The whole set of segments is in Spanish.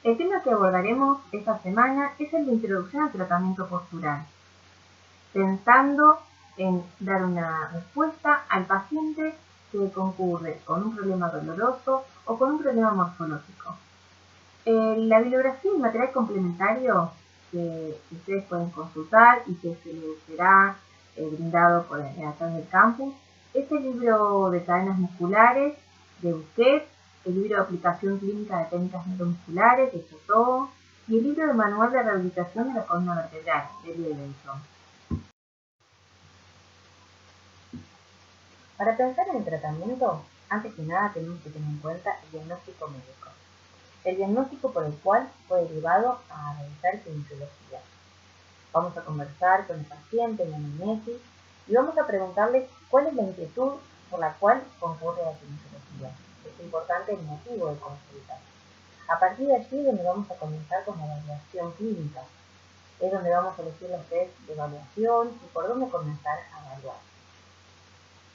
El tema que abordaremos esta semana es el de introducción al tratamiento postural, pensando en dar una respuesta al paciente que concurre con un problema doloroso o con un problema morfológico. La bibliografía y material complementario que ustedes pueden consultar y que se les será brindado por el redactor del campus es el libro de cadenas musculares de Busquets, el libro de aplicación clínica de técnicas neuromusculares de Chotó y el libro de manual de rehabilitación de la columna vertebral de Liebenson. Para pensar en el tratamiento, antes que nada tenemos que tener en cuenta el diagnóstico médico. El diagnóstico por el cual fue derivado a realizar kinesiología. Vamos a conversar con el paciente en la anamnesis y vamos a preguntarle cuál es la inquietud por la cual concurre a la kinesiología. Es importante el motivo de consulta. A partir de allí es donde vamos a comenzar con la evaluación clínica. Es donde vamos a elegir los test de evaluación y por dónde comenzar a evaluar.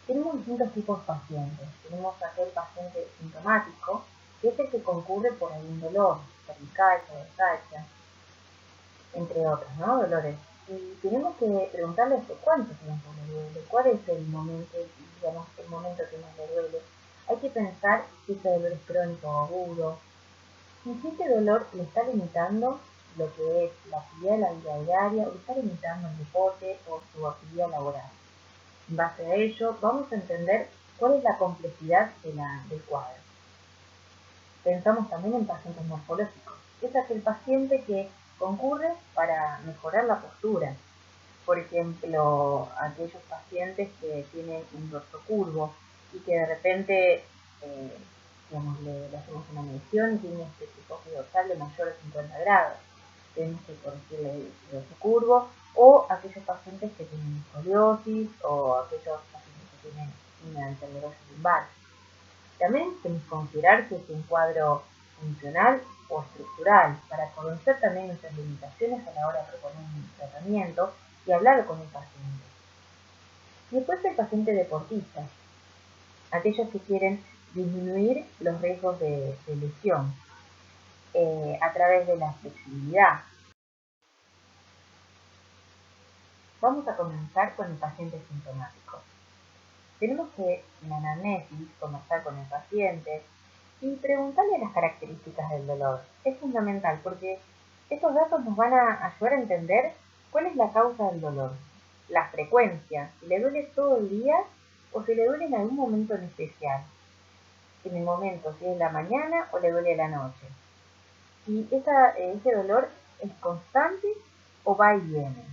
Tenemos distintos tipos de pacientes. Tenemos aquel paciente sintomático, que es el que concurre por algún dolor, cervical, cervical, entre otros, ¿no? Dolores. Y tenemos que preguntarle cuánto tiempo le duele, cuál es el momento, digamos, el momento que más le duele. Hay que pensar si ese dolor es crónico o agudo. Si este dolor le está limitando lo que es la actividad de la vida diaria, o le está limitando el deporte o su actividad laboral. En base a ello, vamos a entender cuál es la complejidad del cuadro. Pensamos también en pacientes morfológicos. Es aquel paciente que concurre para mejorar la postura. Por ejemplo, aquellos pacientes que tienen un dorso curvo y que de repente le hacemos una medición y tiene este psicosis dorsal de mayor de 50 grados. Tenemos que corregirle el dorso curvo, o aquellos pacientes que tienen escoliosis o aquellos pacientes que tienen una anterosis lumbar. También tenemos que considerar si es un cuadro funcional o estructural, para conocer también nuestras limitaciones a la hora de proponer un tratamiento y hablar con el paciente. Y después el paciente deportista, aquellos que quieren disminuir los riesgos de lesión a través de la flexibilidad. Vamos a comenzar con el paciente sintomático. Tenemos que en la anamnesis conversar con el paciente y preguntarle las características del dolor. Es fundamental porque estos datos nos van a ayudar a entender cuál es la causa del dolor, la frecuencia, si le duele todo el día o si le duele en algún momento en especial. En el momento, si es la mañana o le duele la noche. Si ese dolor es constante o va y viene.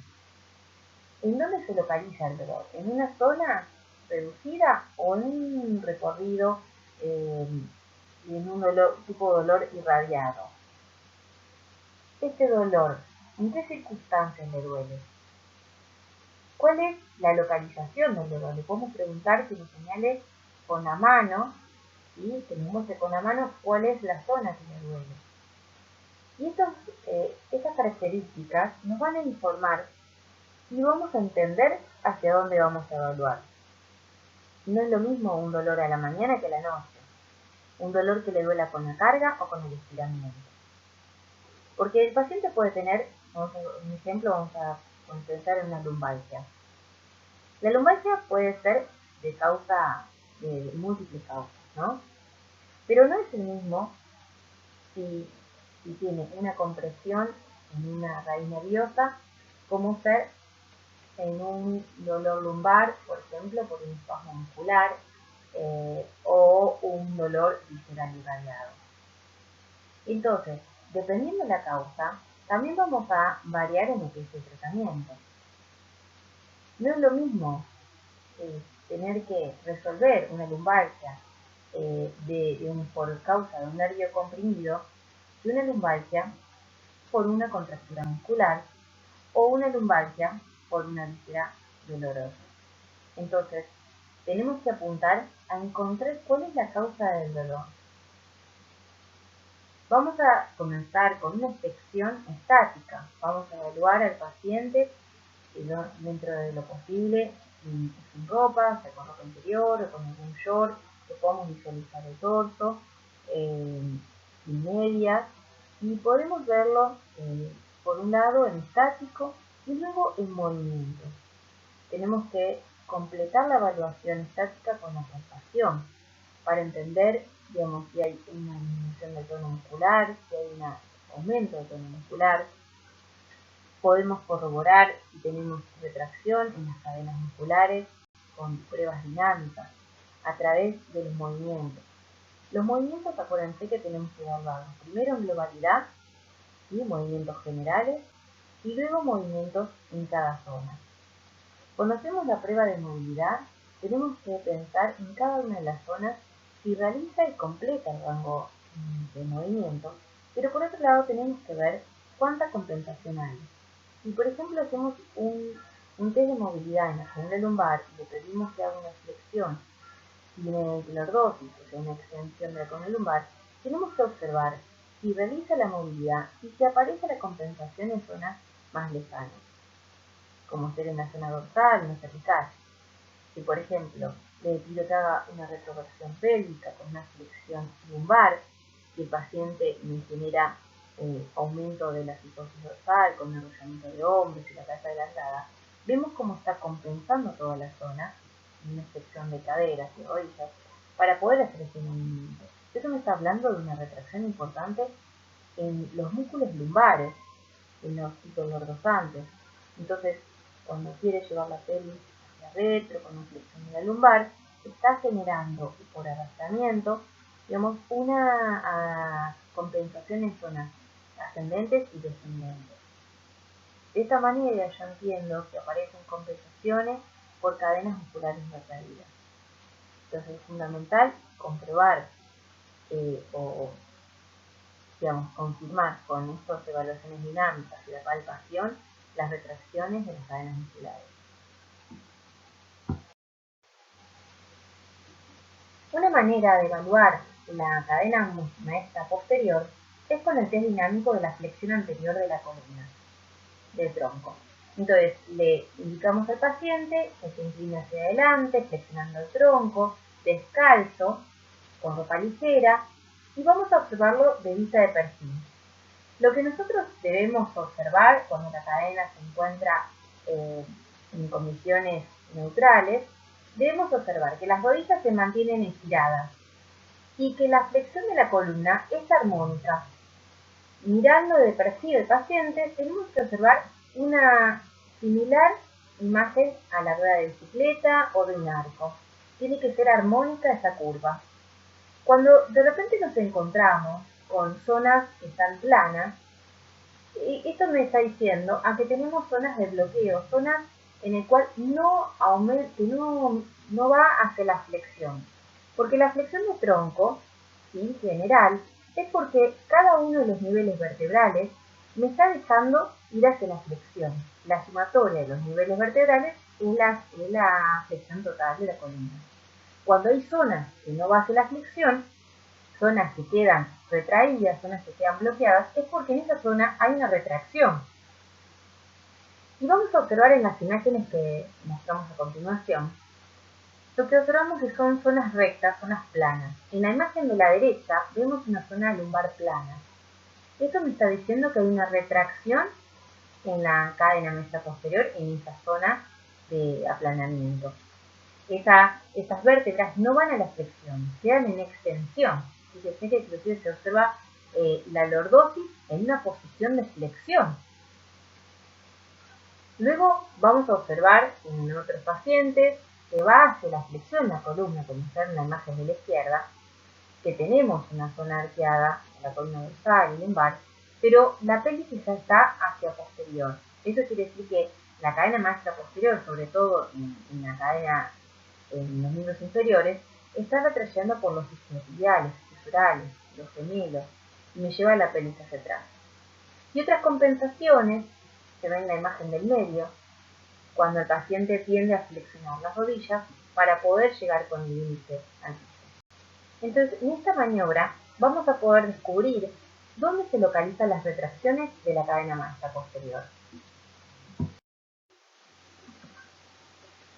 ¿En dónde se localiza el dolor? ¿En una zona reducida o en un recorrido y en un tipo de dolor irradiado? Este dolor, ¿en qué circunstancias le duele? ¿Cuál es la localización del dolor? Le podemos preguntar que nos señale con la mano y tenemos que con la mano cuál es la zona que le duele. Y estas características nos van a informar y vamos a entender hacia dónde vamos a evaluar. No es lo mismo un dolor a la mañana que a la noche. Un dolor que le duela con la carga o con el estiramiento. Porque el paciente puede tener, un ejemplo, vamos a pensar en una lumbalgia. La lumbalgia puede ser de múltiples causas, ¿no? Pero no es el mismo si tiene una compresión en una raíz nerviosa, como ser en un dolor lumbar, por ejemplo, por un espasmo muscular o un dolor visceral irradiado. Entonces, dependiendo de la causa, también vamos a variar en lo que es el tratamiento. No es lo mismo tener que resolver una lumbalgia por causa de un nervio comprimido que una lumbalgia por una contractura muscular o una lumbalgia por una víscera dolorosa. Entonces, tenemos que apuntar a encontrar cuál es la causa del dolor. Vamos a comenzar con una inspección estática. Vamos a evaluar al paciente dentro de lo posible, sin ropa, sea con ropa interior o con algún short, que podamos visualizar el torso, sin medias, Y podemos verlo por un lado en estático y luego en movimiento. Tenemos que completar la evaluación estática con la palpación para entender, digamos, si hay una disminución del tono muscular, si hay un aumento del tono muscular. Podemos corroborar si tenemos retracción en las cadenas musculares con pruebas dinámicas a través de los movimientos. Los movimientos, acuérdense que tenemos que evaluarlos primero en globalidad, ¿sí? Movimientos generales, y luego movimientos en cada zona. Cuando hacemos la prueba de movilidad, tenemos que pensar en cada una de las zonas si realiza y completa el rango de movimiento, pero por otro lado tenemos que ver cuánta compensación hay. Si por ejemplo hacemos un test de movilidad en la columna lumbar y le pedimos que haga una flexión sin lordosis, o sea, una extensión de la columna lumbar, tenemos que observar si realiza la movilidad y si aparece la compensación en zonas más lejanas, como ser en la zona dorsal, en la cervical. Si por ejemplo le pido que haga una retroversión pélvica con una flexión lumbar y el paciente me genera aumento de la cistosis dorsal con un arrollamiento de hombros y la cabeza adelantada, vemos cómo está compensando toda la zona, una sección de caderas y rodillas, para poder hacer ese movimiento. Eso me está hablando de una retracción importante en los músculos lumbares, en los citolordosantes. Entonces, cuando quiere llevar la pelvis hacia retro, con una flexión de la lumbar, está generando por arrastramiento, digamos, una compensación en zonas ascendentes y descendentes. De esta manera yo entiendo que aparecen compensaciones por cadenas musculares retraídas. Entonces es fundamental comprobar o digamos, confirmar con estas evaluaciones dinámicas y la palpación las retracciones de las cadenas musculares. Una manera de evaluar la cadena maestra posterior es con el test dinámico de la flexión anterior de la columna, del tronco. Entonces le indicamos al paciente que se incline hacia adelante, flexionando el tronco, descalzo, con ropa ligera, y vamos a observarlo de vista de perfil. Lo que nosotros debemos observar cuando la cadena se encuentra en condiciones neutrales, debemos observar que las rodillas se mantienen estiradas y que la flexión de la columna es armónica. Mirando de perfil del paciente, tenemos que observar una similar imagen a la rueda de bicicleta o de un arco. Tiene que ser armónica esa curva. Cuando de repente nos encontramos con zonas que están planas, esto me está diciendo a que tenemos zonas de bloqueo, zonas en el cual no va hacia la flexión. Porque la flexión de tronco, ¿sí? General, es porque cada uno de los niveles vertebrales me está dejando ir hacia la flexión. La sumatoria de los niveles vertebrales es la flexión total de la columna. Cuando hay zonas que no va hacia la flexión, zonas que quedan retraídas, zonas que quedan bloqueadas, es porque en esa zona hay una retracción. Y vamos a observar en las imágenes que mostramos a continuación, lo que observamos que son zonas rectas, zonas planas. En la imagen de la derecha vemos una zona lumbar plana. Esto me está diciendo que hay una retracción en la cadena maestra posterior en esa zona de aplanamiento. Esas vértebras no van a la flexión, quedan en extensión. Fíjense que inclusive se observa la lordosis en una posición de flexión. Luego vamos a observar en otros pacientes que va hacia la flexión la columna, como está en la imagen de la izquierda, que tenemos una zona arqueada, la columna dorsal y lumbar, pero la pelvis ya está hacia posterior. Eso quiere decir que la cadena maestra posterior, sobre todo en la cadena en los miembros inferiores, está retrayendo por los isquiotibiales, fisurales, los gemelos, y me lleva la pelvis hacia atrás. Y otras compensaciones, se ven en la imagen del medio, cuando el paciente tiende a flexionar las rodillas para poder llegar con el índice al piso. Entonces, en esta maniobra vamos a poder descubrir dónde se localizan las retracciones de la cadena maestra posterior.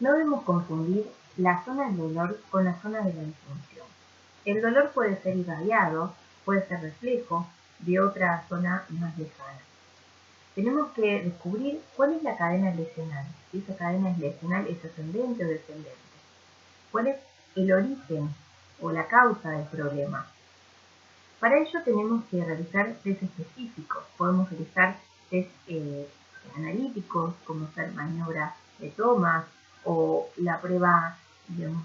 No debemos confundir la zona del dolor con la zona de la disfunción. El dolor puede ser irradiado, puede ser reflejo, de otra zona más lejana. Tenemos que descubrir cuál es la cadena lesional, si esa cadena lesional es ascendente o descendente. ¿Cuál es el origen o la causa del problema? Para ello tenemos que realizar test específicos. Podemos realizar test analíticos, como hacer maniobra de tomas o la prueba, digamos,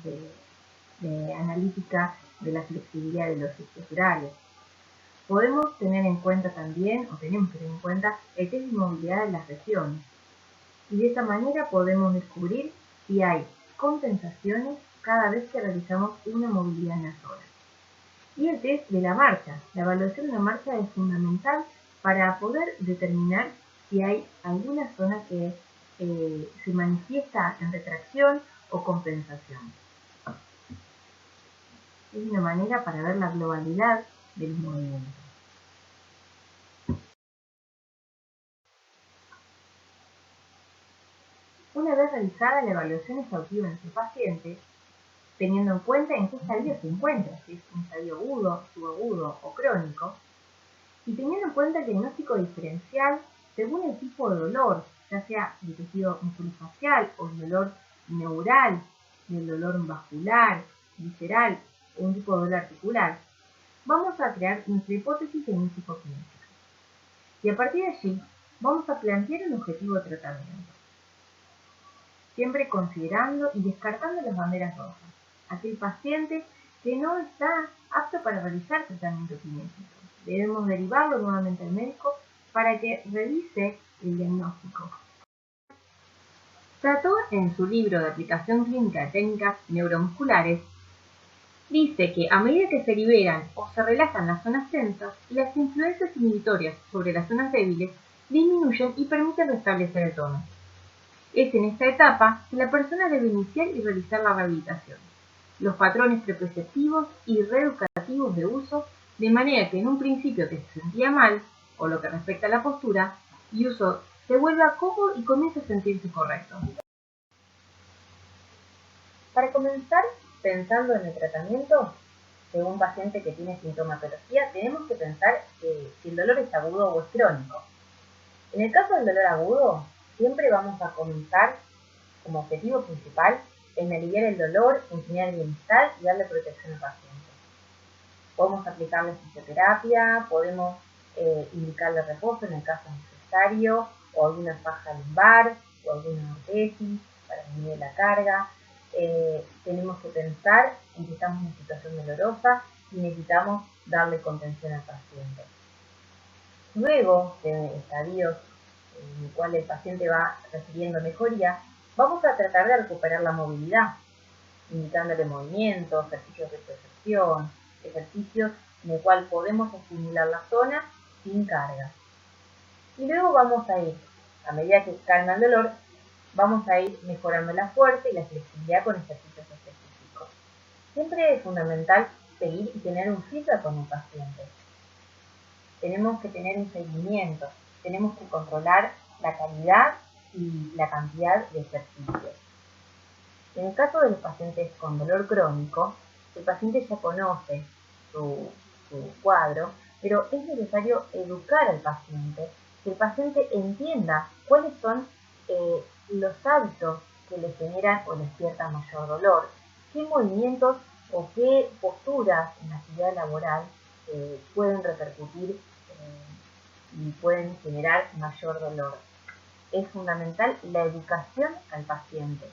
de analítica de la flexibilidad de los estructurales. Podemos tener en cuenta también, o tenemos que tener en cuenta, el test de movilidad de las regiones. Y de esa manera podemos descubrir si hay compensaciones cada vez que realizamos una movilidad en la zona. Y el test de la marcha. La evaluación de la marcha es fundamental para poder determinar si hay alguna zona que se manifiesta en retracción o compensación. Es una manera para ver la globalidad del movimiento. Una vez realizada la evaluación exhaustiva en su paciente, teniendo en cuenta en qué estadio se encuentra, si es un estadio agudo, subagudo o crónico, y teniendo en cuenta el diagnóstico diferencial según el tipo de dolor, ya sea de tejido musculofacial o el dolor neural, el dolor vascular, visceral o un tipo de dolor articular, vamos a crear nuestra hipótesis diagnóstico-clínica. Y a partir de allí, vamos a plantear un objetivo de tratamiento, siempre considerando y descartando las banderas rojas. Aquel paciente que no está apto para realizar tratamiento cinético. Debemos derivarlo nuevamente al médico para que revise el diagnóstico. Trató en su libro de aplicación clínica de técnicas neuromusculares, dice que a medida que se liberan o se relajan las zonas tensas, las influencias inhibitorias sobre las zonas débiles disminuyen y permiten restablecer el tono. Es en esta etapa que la persona debe iniciar y realizar la rehabilitación, los patrones preceptivos y reeducativos de uso, de manera que en un principio que se sentía mal, o lo que respecta a la postura y uso, se vuelva cómodo y comience a sentirse correcto. Para comenzar, pensando en el tratamiento de un paciente que tiene sintomatología, tenemos que pensar si el dolor es agudo o es crónico. En el caso del dolor agudo, siempre vamos a comenzar como objetivo principal en aliviar el dolor, en generar bienestar y darle protección al paciente. Podemos aplicarle fisioterapia, podemos indicarle reposo en el caso necesario, o alguna faja lumbar, o alguna ortesis para disminuir la carga. Tenemos que pensar en que estamos en una situación dolorosa y necesitamos darle contención al paciente. Luego de estadios en el cual el paciente va recibiendo mejoría, vamos a tratar de recuperar la movilidad, indicándole movimientos, ejercicios de percepción, ejercicios en el cual podemos estimular la zona sin carga. Y luego vamos a ir, a medida que calma el dolor, vamos a ir mejorando la fuerza y la flexibilidad con ejercicios específicos. Siempre es fundamental seguir y tener un feedback con el paciente. Tenemos que tener un seguimiento, tenemos que controlar la calidad y la cantidad de ejercicios. En el caso de los pacientes con dolor crónico, el paciente ya conoce su cuadro, pero es necesario educar al paciente, que el paciente entienda cuáles son los hábitos que le generan o despiertan mayor dolor, qué movimientos o qué posturas en la actividad laboral pueden repercutir y pueden generar mayor dolor. Es fundamental la educación al paciente.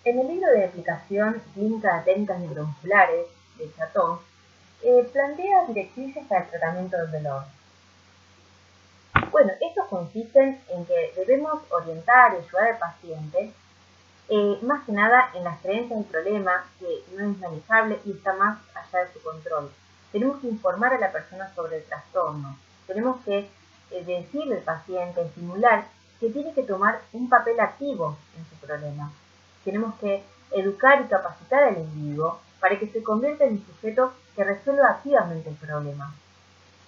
En el libro de aplicación clínica de técnicas neuromusculares de Chatón, plantea directrices para el tratamiento del dolor. Bueno, estos consisten en que debemos orientar y ayudar al paciente, más que nada en las creencias del problema, que no es manejable y está más allá de su control. Tenemos que informar a la persona sobre el trastorno. Tenemos que decirle al paciente, estimular, que tiene que tomar un papel activo en su problema. Tenemos que educar y capacitar al individuo para que se convierta en un sujeto que resuelva activamente el problema.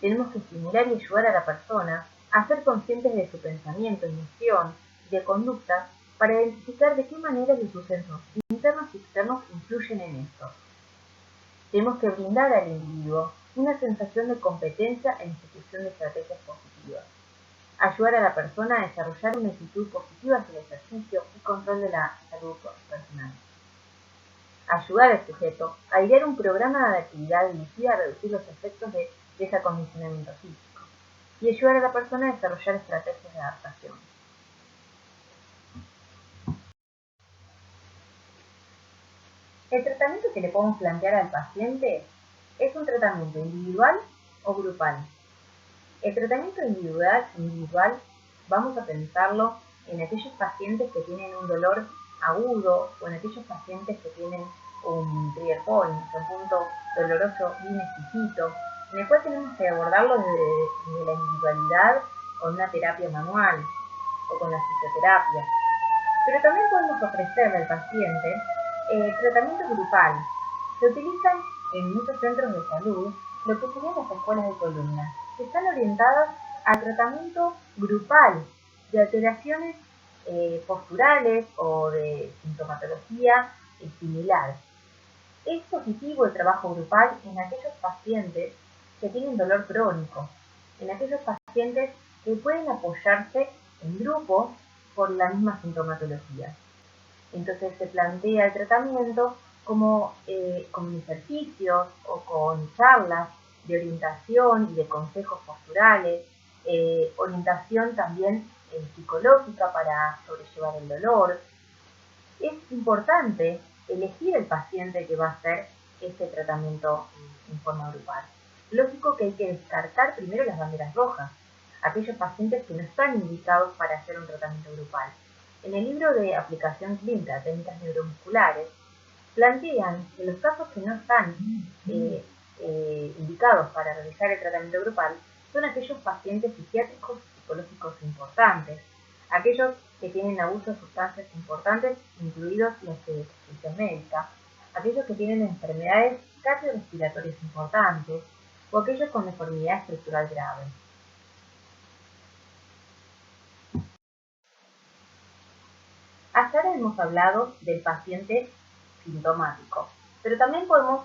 Tenemos que estimular y ayudar a la persona a ser conscientes de su pensamiento, emoción y de conductas para identificar de qué manera los sucesos internos y externos influyen en esto. Tenemos que brindar al individuo una sensación de competencia en la ejecución de estrategias positivas. Ayudar a la persona a desarrollar una actitud positiva hacia el ejercicio y control de la salud personal. Ayudar al sujeto a idear un programa de actividad dirigida a reducir los efectos de desacondicionamiento físico y ayudar a la persona a desarrollar estrategias de adaptación. El tratamiento que le podemos plantear al paciente es un tratamiento individual o grupal. El tratamiento individual vamos a pensarlo en aquellos pacientes que tienen un dolor agudo o en aquellos pacientes que tienen un trigger point, un punto doloroso bien exquisito, en el cual tenemos que abordarlo desde la individualidad con una terapia manual o con la fisioterapia. Pero también podemos ofrecerle al paciente tratamiento grupal. Se utilizan en muchos centros de salud lo que serían las escuelas de columna, que están orientadas al tratamiento grupal de alteraciones posturales o de sintomatología similar. Es positivo el trabajo grupal en aquellos pacientes que tienen dolor crónico, en aquellos pacientes que pueden apoyarse en grupos por la misma sintomatología. Entonces se plantea el tratamiento como con ejercicios o con charlas de orientación y de consejos posturales, orientación también psicológica para sobrellevar el dolor. Es importante elegir el paciente que va a hacer este tratamiento en forma grupal. Lógico que hay que descartar primero las banderas rojas, aquellos pacientes que no están indicados para hacer un tratamiento grupal. En el libro de aplicación clínica de técnicas neuromusculares, plantean que los casos que no están indicados para realizar el tratamiento grupal son aquellos pacientes psiquiátricos y psicológicos importantes, aquellos que tienen abuso de sustancias importantes, incluidos los de prescripción médica, aquellos que tienen enfermedades cardiorrespiratorias importantes o aquellos con deformidad estructural grave. Hasta ahora hemos hablado del paciente sintomático, pero también podemos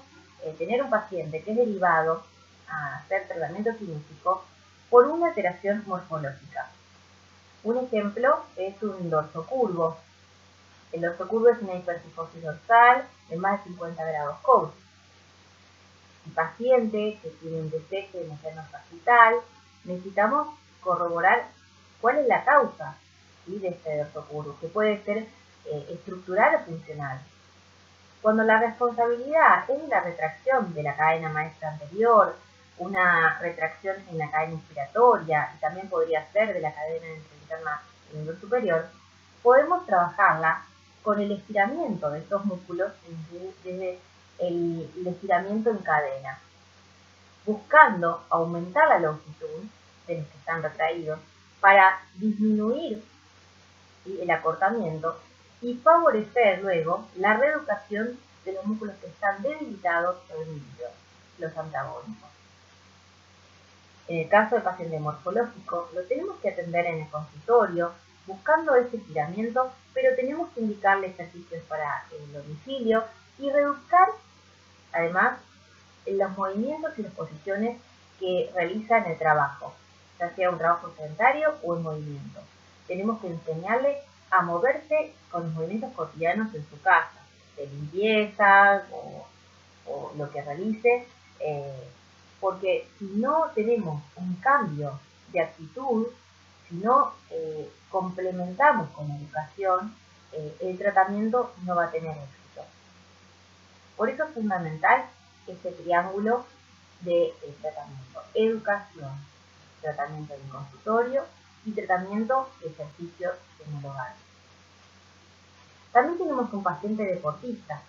tener un paciente que es derivado a hacer tratamiento quirúrgico por una alteración morfológica. Un ejemplo es un dorso curvo. El dorso curvo es una hipertrifosis dorsal de más de 50 grados Coase. El paciente que tiene un defecto de sagital, necesitamos corroborar cuál es la causa de este dorso curvo, que puede ser estructural o funcional. Cuando la responsabilidad es la retracción de la cadena maestra anterior, una retracción en la cadena inspiratoria y también podría ser de la cadena interna y nivel superior, podemos trabajarla con el estiramiento de estos músculos desde el estiramiento en cadena, buscando aumentar la longitud de los que están retraídos para disminuir el acortamiento y favorecer luego la reeducación de los músculos que están debilitados o inhibidos, los antagónicos. En el caso del paciente morfológico, lo tenemos que atender en el consultorio, buscando ese estiramiento, pero tenemos que indicarle ejercicios para el domicilio y reeducar, además, los movimientos y las posiciones que realiza en el trabajo, ya sea un trabajo sedentario o en movimiento. Tenemos que enseñarle a moverse con los movimientos cotidianos en su casa, de limpieza o lo que realice, porque si no tenemos un cambio de actitud, si no complementamos con la educación, el tratamiento no va a tener éxito. Por eso es fundamental este triángulo de tratamiento: educación, tratamiento en el consultorio y tratamiento de ejercicios en el hogar. También tenemos un paciente deportista.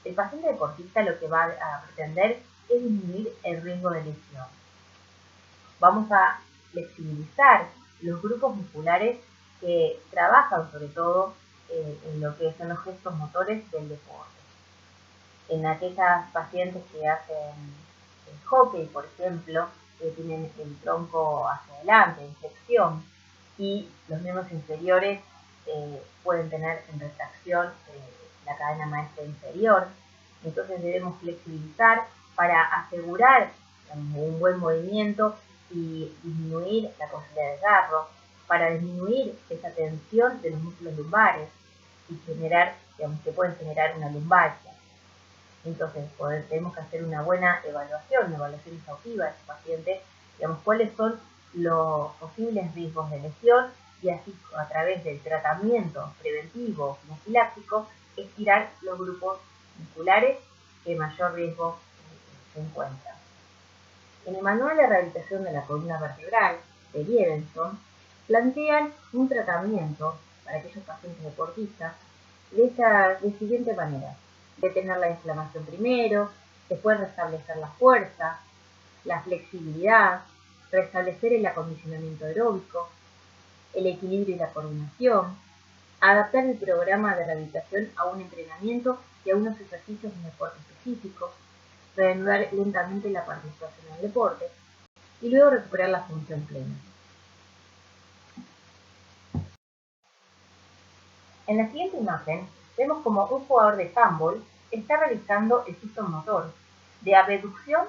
El paciente deportista lo que va a pretender es disminuir el riesgo de lesión. Vamos a flexibilizar los grupos musculares que trabajan sobre todo en lo que son los gestos motores del deporte. En aquellas pacientes que hacen hockey, por ejemplo, que tienen el tronco hacia adelante, en flexión, y los miembros inferiores pueden tener en retracción la cadena maestra inferior. Entonces debemos flexibilizar para asegurar un buen movimiento y disminuir la posibilidad de desgarro, para disminuir esa tensión de los músculos lumbares y generar, que pueden generar una lumbalgia. Entonces tenemos que hacer una buena evaluación exhaustiva de ese paciente, cuáles son los posibles riesgos de lesión y así a través del tratamiento preventivo profiláctico estirar los grupos musculares que mayor riesgo se encuentran. En el manual de rehabilitación de la columna vertebral de Liebenson plantean un tratamiento para aquellos pacientes deportistas de siguiente manera: detener la inflamación primero, después restablecer la fuerza, la flexibilidad, restablecer el acondicionamiento aeróbico, el equilibrio y la coordinación, adaptar el programa de rehabilitación a un entrenamiento y a unos ejercicios de un deporte específico, reanudar lentamente la participación en el deporte y luego recuperar la función plena. En la siguiente imagen vemos como un jugador de handball está realizando el system motor de abducción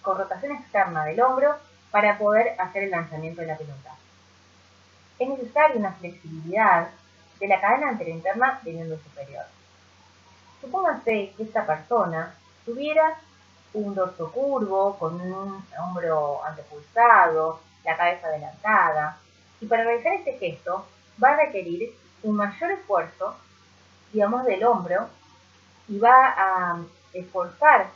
con rotación externa del hombro para poder hacer el lanzamiento de la pelota. Es necesaria una flexibilidad de la cadena anterointerna del miembro superior. Supóngase que esta persona tuviera un dorso curvo, con un hombro antepulsado, la cabeza adelantada, y para realizar este gesto va a requerir un mayor esfuerzo, del hombro, y va a esforzar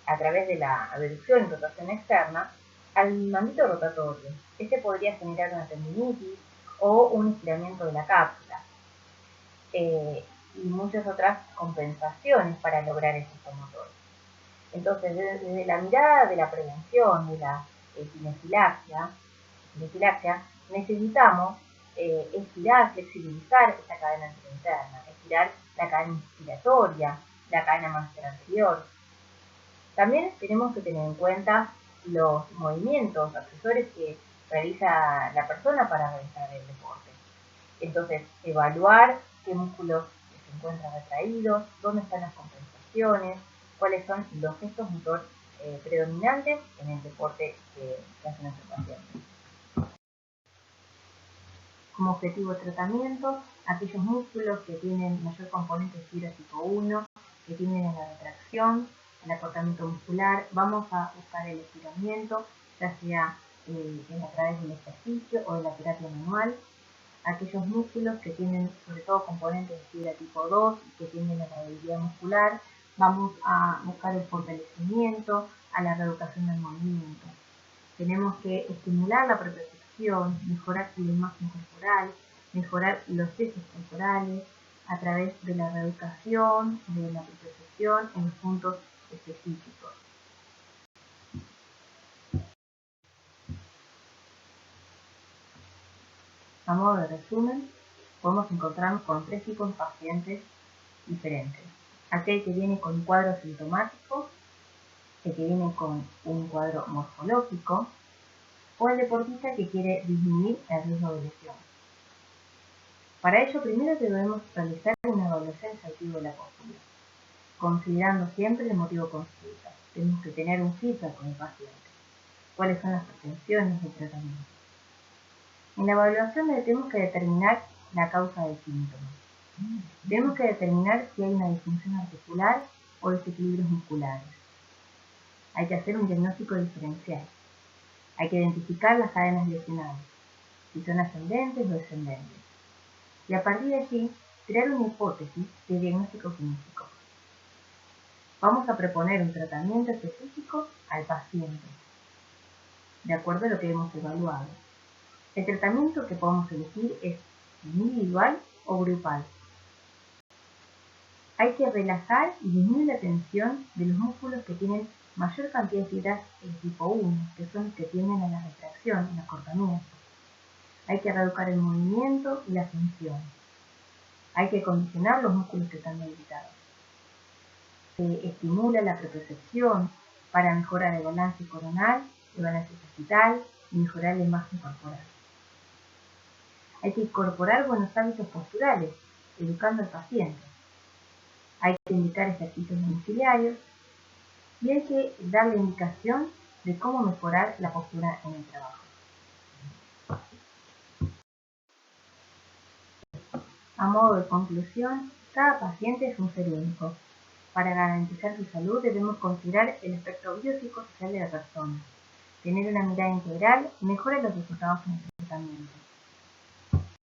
a través de la abducción y rotación externa al mandito rotatorio. Este podría generar una tendinitis o un estiramiento de la cápsula y muchas otras compensaciones para lograr el gesto motor. Entonces, desde la mirada de la prevención de la cinefilaxia, necesitamos estirar, flexibilizar esta cadena interna, estirar la cadena inspiratoria, la cadena maestra anterior. También tenemos que tener en cuenta los movimientos accesorios que realiza la persona para realizar el deporte. Entonces, evaluar qué músculos se encuentran retraídos, dónde están las compensaciones, cuáles son los gestos motor predominantes en el deporte que hace nuestro paciente. Como objetivo de tratamiento, aquellos músculos que tienen mayor componente de fibra tipo 1, que tienen la retracción, el acortamiento muscular, vamos a buscar el estiramiento, ya sea a través del ejercicio o de la terapia manual. Aquellos músculos que tienen sobre todo componentes de fibra tipo 2 y que tienen la movilidad muscular, vamos a buscar el fortalecimiento, a la reeducación del movimiento. Tenemos que estimular la propiocepción, mejorar la imagen corporal, mejorar los ejes corporales a través de la reeducación, de la propiocepción en puntos específicos. A modo de resumen, podemos encontrarnos con 3 tipos de pacientes diferentes. Aquel que viene con un cuadro sintomático, el que viene con un cuadro morfológico, o el deportista que quiere disminuir el riesgo de lesión. Para ello, primero debemos realizar una evaluación exhaustiva de la postura, considerando siempre el motivo de consulta. Tenemos que tener un feedback con el paciente. ¿Cuáles son las pretensiones del tratamiento? En la evaluación tenemos que determinar la causa del síntoma. Tenemos que determinar si hay una disfunción articular o desequilibrios musculares. Hay que hacer un diagnóstico diferencial. Hay que identificar las cadenas lesionales, si son ascendentes o descendentes. Y a partir de allí, crear una hipótesis de diagnóstico clínico. Vamos a proponer un tratamiento específico al paciente, de acuerdo a lo que hemos evaluado. El tratamiento que podemos elegir es individual o grupal. Hay que relajar y disminuir la tensión de los músculos que tienen mayor cantidad de fibras tipo 1, que son los que tienden a la retracción, el acortamiento. Hay que reeducar el movimiento y la función. Hay que condicionar los músculos que están debilitados. Se estimula la propiocepción para mejorar el balance coronal, el balance sagital y mejorar la imagen corporal. Hay que incorporar buenos hábitos posturales, educando al paciente. Hay que indicar ejercicios domiciliarios y hay que darle indicación de cómo mejorar la postura en el trabajo. A modo de conclusión, cada paciente es un ser único. Para garantizar su salud debemos considerar el aspecto biopsicosocial de la persona. Tener una mirada integral mejora los resultados en el tratamiento.